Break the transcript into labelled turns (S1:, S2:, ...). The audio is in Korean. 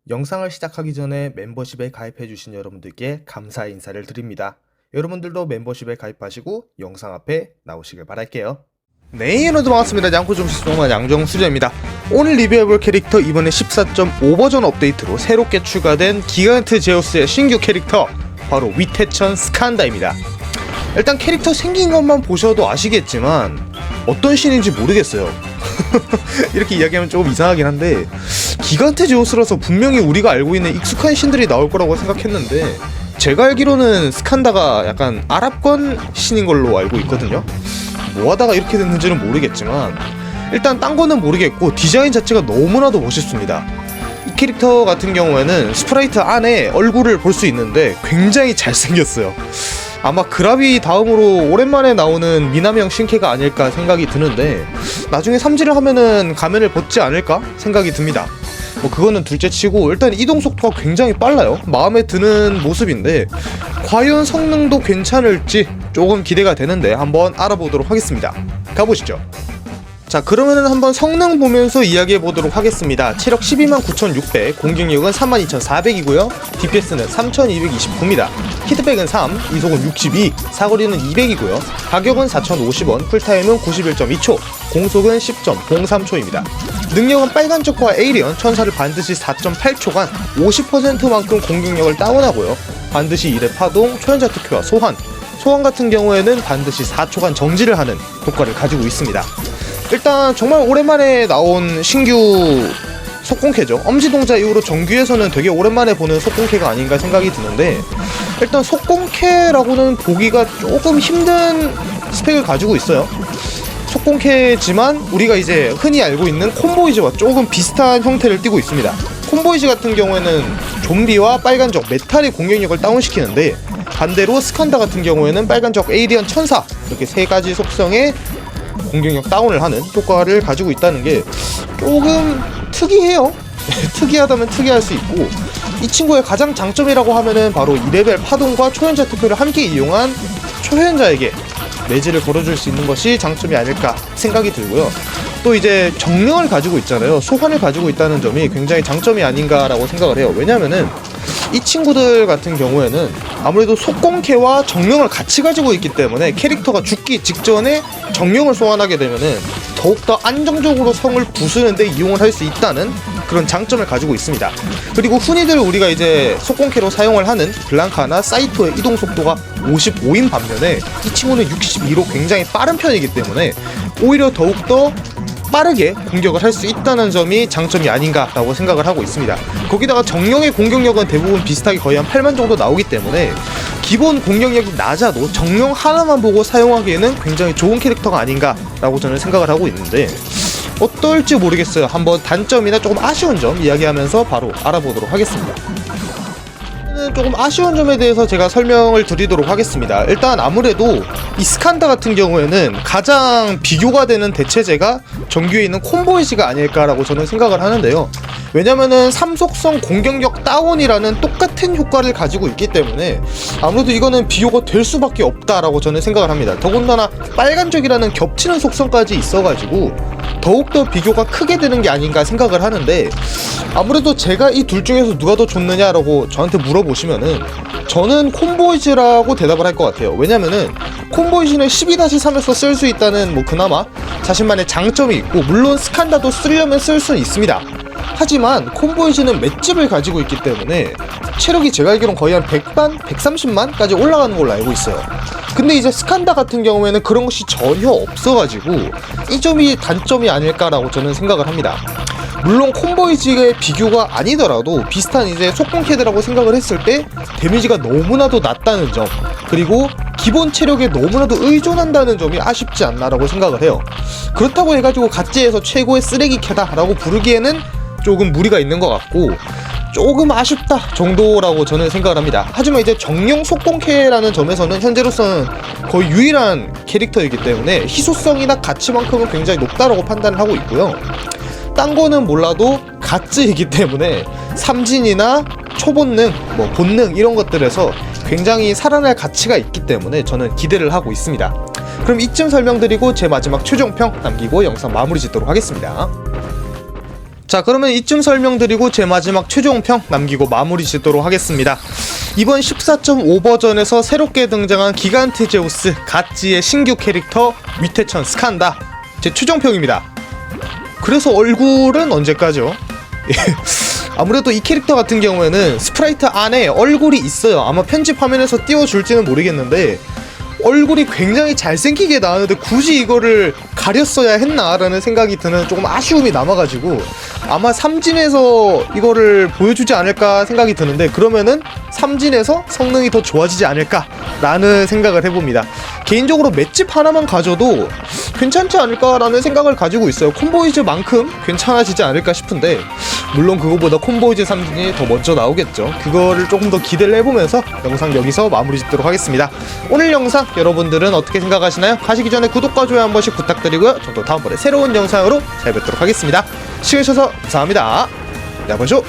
S1: 영상을 시작하기 전에 멤버십에 가입해주신 여러분들께 감사의 인사를 드립니다. 여러분들도 멤버십에 가입하시고 영상 앞에 나오시길 바랄게요. 네, 여러분들 반갑습니다. 양코좀시소만 양정수재입니다. 오늘 리뷰해볼 캐릭터, 이번에 14.5 버전 업데이트로 새롭게 추가된 기간트 제우스의 신규 캐릭터, 바로 위태천 스칸다입니다. 일단 캐릭터 생긴 것만 보셔도 아시겠지만 어떤 신인지 모르겠어요. 이렇게 이야기하면 조금 이상하긴 한데, 기간트 제우스라서 분명히 우리가 알고 있는 익숙한 신들이 나올 거라고 생각했는데, 제가 알기로는 스칸다가 약간 아랍권 신인 걸로 알고 있거든요. 뭐 하다가 이렇게 됐는지는 모르겠지만 일단 딴 거는 모르겠고 디자인 자체가 너무나도 멋있습니다. 이 캐릭터 같은 경우에는 스프라이트 안에 얼굴을 볼 수 있는데 굉장히 잘생겼어요. 아마 그라비 다음으로 오랜만에 나오는 미남형 신캐가 아닐까 생각이 드는데, 나중에 삼질을 하면은 가면을 벗지 않을까 생각이 듭니다. 뭐 그거는 둘째치고 일단 이동 속도가 굉장히 빨라요. 마음에 드는 모습인데 과연 성능도 괜찮을지 조금 기대가 되는데 한번 알아보도록 하겠습니다. 가보시죠. 자, 그러면은 한번 성능 보면서 이야기해 보도록 하겠습니다. 체력 129,600, 공격력은 32,400이고요. DPS는 3,229입니다. 히트백은 3, 이속은 62, 사거리는 200이고요. 가격은 4,050원, 쿨타임은 91.2초, 공속은 10.03초입니다. 능력은 빨간 적과 에이리언, 천사를 반드시 4.8초간 50%만큼 공격력을 다운하고요. 반드시 1회 파동, 초연자 특효와 소환 같은 경우에는 반드시 4초간 정지를 하는 효과를 가지고 있습니다. 일단 정말 오랜만에 나온 신규 속공캐죠. 엄지동자 이후로 정규에서는 되게 오랜만에 보는 속공캐가 아닌가 생각이 드는데, 일단 속공캐라고는 보기가 조금 힘든 스펙을 가지고 있어요. 속공캐지만 우리가 이제 흔히 알고 있는 콤보이즈와 조금 비슷한 형태를 띠고 있습니다. 콤보이즈 같은 경우에는 좀비와 빨간적 메탈의 공격력을 다운시키는데, 반대로 스칸다 같은 경우에는 빨간적 에이리언 천사, 이렇게 세 가지 속성의 공격력 다운을 하는 효과를 가지고 있다는 게 조금 특이해요. 특이하다면 특이할 수 있고, 이 친구의 가장 장점이라고 하면은 바로 2레벨 파동과 초연자 특효를 함께 이용한 초연자에게 매질을 걸어줄 수 있는 것이 장점이 아닐까 생각이 들고요. 또 이제 정령을 가지고 있잖아요. 소환을 가지고 있다는 점이 굉장히 장점이 아닌가라고 생각을 해요. 왜냐면은 이 친구들 같은 경우에는 아무래도 속공캐와 정령을 같이 가지고 있기 때문에 캐릭터가 죽기 직전에 정령을 소환하게 되면은 더욱더 안정적으로 성을 부수는데 이용을 할 수 있다는 그런 장점을 가지고 있습니다. 그리고 흔히들 우리가 이제 속공캐로 사용을 하는 블랑카나 사이토의 이동 속도가 55인 반면에 이 친구는 62로 굉장히 빠른 편이기 때문에 오히려 더욱더 빠르게 공격을 할 수 있다는 점이 장점이 아닌가라고 생각을 하고 있습니다. 거기다가 정령의 공격력은 대부분 비슷하게 거의 한 8만 정도 나오기 때문에 기본 공격력이 낮아도 정령 하나만 보고 사용하기에는 굉장히 좋은 캐릭터가 아닌가라고 저는 생각을 하고 있는데, 어떨지 모르겠어요. 한번 단점이나 조금 아쉬운 점 이야기하면서 바로 알아보도록 하겠습니다. 조금 아쉬운 점에 대해서 제가 설명을 드리도록 하겠습니다. 일단 아무래도 이 스칸다 같은 경우에는 가장 비교가 되는 대체제가 정규에 있는 콤보이즈가 아닐까라고 저는 생각을 하는데요. 왜냐면은 3속성 공격력 다운이라는 똑같은 효과를 가지고 있기 때문에 아무래도 이거는 비교가 될 수밖에 없다라고 저는 생각을 합니다. 더군다나 빨간적이라는 겹치는 속성까지 있어가지고 더욱더 비교가 크게 되는 게 아닌가 생각을 하는데, 아무래도 제가 이 둘 중에서 누가 더 좋느냐라고 저한테 물어보시면은 저는 콤보이즈라고 대답을 할 것 같아요. 왜냐면은 콤보이즈는 12-3에서 쓸 수 있다는 뭐 그나마 자신만의 장점이 있고, 물론 스칸다도 쓰려면 쓸 수는 있습니다. 하지만 콤보이즈는 맷집을 가지고 있기 때문에 체력이 제가 알기로는 거의 한 100만, 130만까지 올라가는 걸로 알고 있어요. 근데 이제 스칸다 같은 경우에는 그런 것이 전혀 없어가지고 이 점이 단점이 아닐까라고 저는 생각을 합니다. 물론 콤보이즈의 비교가 아니더라도 비슷한 이제 속공캐들하고 생각을 했을 때 데미지가 너무나도 낮다는 점, 그리고 기본 체력에 너무나도 의존한다는 점이 아쉽지 않나라고 생각을 해요. 그렇다고 해가지고 갓제에서 최고의 쓰레기 캐다라고 부르기에는 조금 무리가 있는 것 같고 조금 아쉽다 정도라고 저는 생각을 합니다. 하지만 이제 정령 속공캐라는 점에서는 현재로서는 거의 유일한 캐릭터이기 때문에 희소성이나 가치만큼은 굉장히 높다라고 판단을 하고 있고요. 딴 거는 몰라도 갓즈이기 때문에 삼진이나 초본능, 뭐 본능 이런 것들에서 굉장히 살아날 가치가 있기 때문에 저는 기대를 하고 있습니다. 그럼 이쯤 설명드리고 제 마지막 최종평 남기고 영상 마무리 짓도록 하겠습니다. 자, 그러면 이쯤 설명드리고 제 마지막 최종평 남기고 마무리 짓도록 하겠습니다. 이번 14.5 버전에서 새롭게 등장한 기간트 제우스 갓지의 신규 캐릭터 위태천 스칸다, 제 최종평입니다. 그래서 얼굴은 언제까지요? 아무래도 이 캐릭터 같은 경우에는 스프라이트 안에 얼굴이 있어요. 아마 편집 화면에서 띄워줄지는 모르겠는데 얼굴이 굉장히 잘생기게 나왔는데 굳이 이거를 가렸어야 했나라는 생각이 드는 조금 아쉬움이 남아가지고 아마 3진에서 이거를 보여주지 않을까 생각이 드는데, 그러면은 3진에서 성능이 더 좋아지지 않을까라는 생각을 해봅니다. 개인적으로 맷집 하나만 가져도 괜찮지 않을까라는 생각을 가지고 있어요. 콤보이즈만큼 괜찮아지지 않을까 싶은데, 물론 그거보다 콤보이즈 3진이 더 먼저 나오겠죠. 그거를 조금 더 기대를 해보면서 영상 여기서 마무리 짓도록 하겠습니다. 오늘 영상 여러분들은 어떻게 생각하시나요? 가시기 전에 구독과 좋아요 한 번씩 부탁드리고요. 저도 다음번에 새로운 영상으로 찾아뵙도록 하겠습니다. 시청해주셔서 감사합니다. 안녕히 가세요.